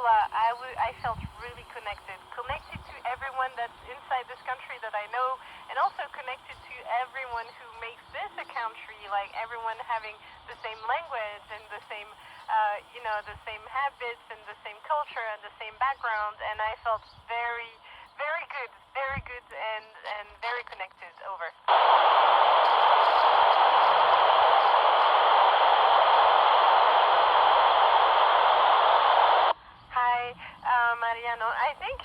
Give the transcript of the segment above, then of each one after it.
cupola, I felt really connected to everyone that's inside this country that I know, and also connected to everyone who makes this a country, like everyone having the same language and the same, the same habits and the same culture and the same background, and I felt very, very good and very connected over. Mariano, I think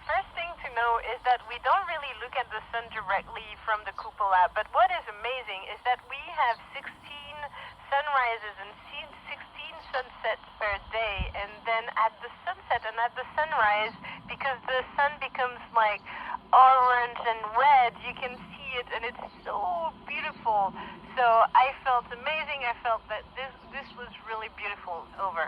first thing to know is that we don't really look at the sun directly from the cupola, but what is amazing is that we have 16 sunrises and 16 sunsets per day, and then at the sunset and at the sunrise, because the sun becomes like orange and red, you can see it, and it's so beautiful. So I felt amazing. I felt that this was really beautiful over.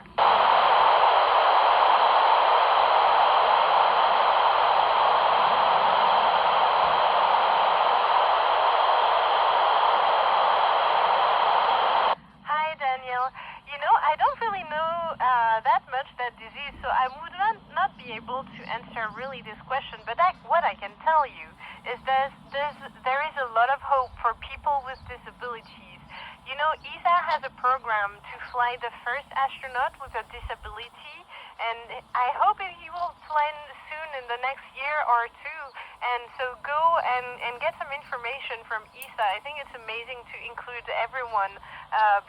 I don't really know that much that disease, so I would not be able to answer really this question, but what I can tell you is that there is a lot of hope for people with disabilities. You know, ESA has a program to fly the first astronaut with a disability, and I hope he will fly soon in the next year or two, and so go and get some information from ESA. I think it's amazing to include everyone,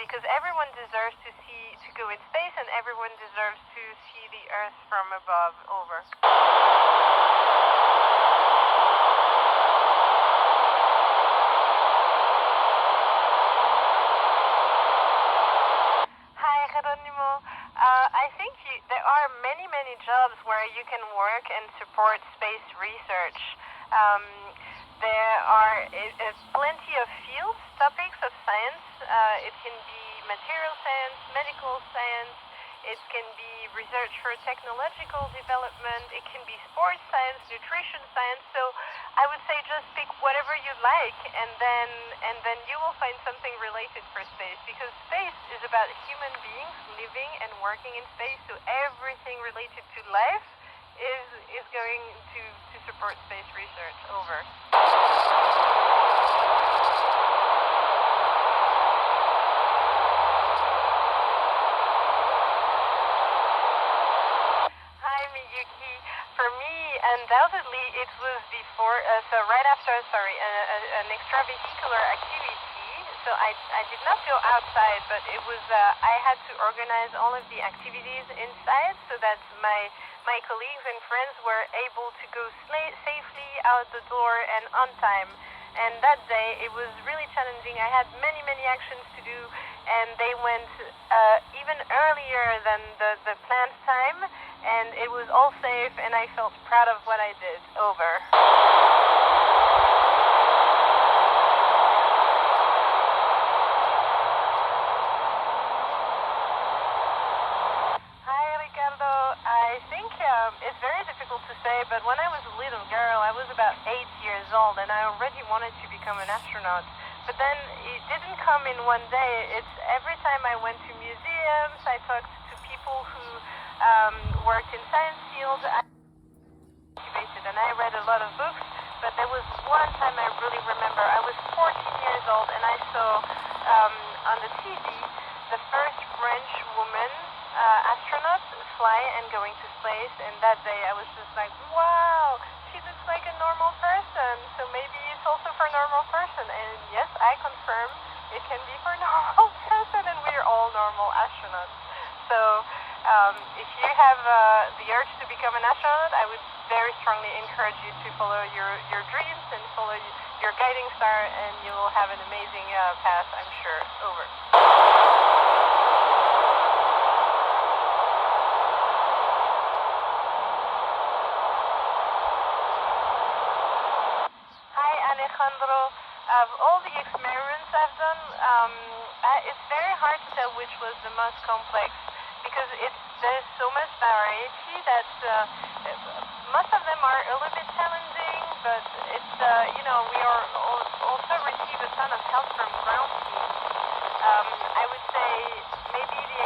because everyone deserves to go in space, and everyone deserves to see the Earth from above. Over. Hi, Geronimo. I think there are many jobs where you can work and support space research. There are plenty of fields, topics of science. It can be material science, medical science, it can be research for technological development, it can be sports science, nutrition science. So I would say just pick whatever you like, and then you will find something related for space, because space is about human beings living and working in space, so everything related to life is going to support space research. Over. For me, undoubtedly, it was before, right after, an extravehicular activity. So I did not go outside, but it was, I had to organize all of the activities inside so that my colleagues and friends were able to go safely out the door and on time. And that day, it was really challenging. I had many actions to do, and they went even earlier than the planned time, and it was all safe, and I felt proud of what I did. Over. Hi, Ricardo. I think it's very difficult to say, but when I was a little girl, I was about 8 years old, and I already wanted to become an astronaut. But then it didn't come in one day. It's every time I went to museums, I talked to people who worked in science fields, and I read a lot of books. But there was one time I really remember. I was 14 years old, and I saw on the TV the first French woman astronaut fly and going to space. And that day I was just like, wow, she looks like a normal person, so maybe it's also for a normal person. And yes, I confirm it can be for a normal person, and we're all normal astronauts. So if you have the urge to become an astronaut, I would very strongly encourage you to follow your dreams and follow your guiding star, and you will have an amazing path, I'm sure. Over. Alejandro, of all the experiments I've done, it's very hard to tell which was the most complex, because there's so much variety that most of them are a little bit challenging, but it's, we also receive a ton of help from ground teams. I would say maybe the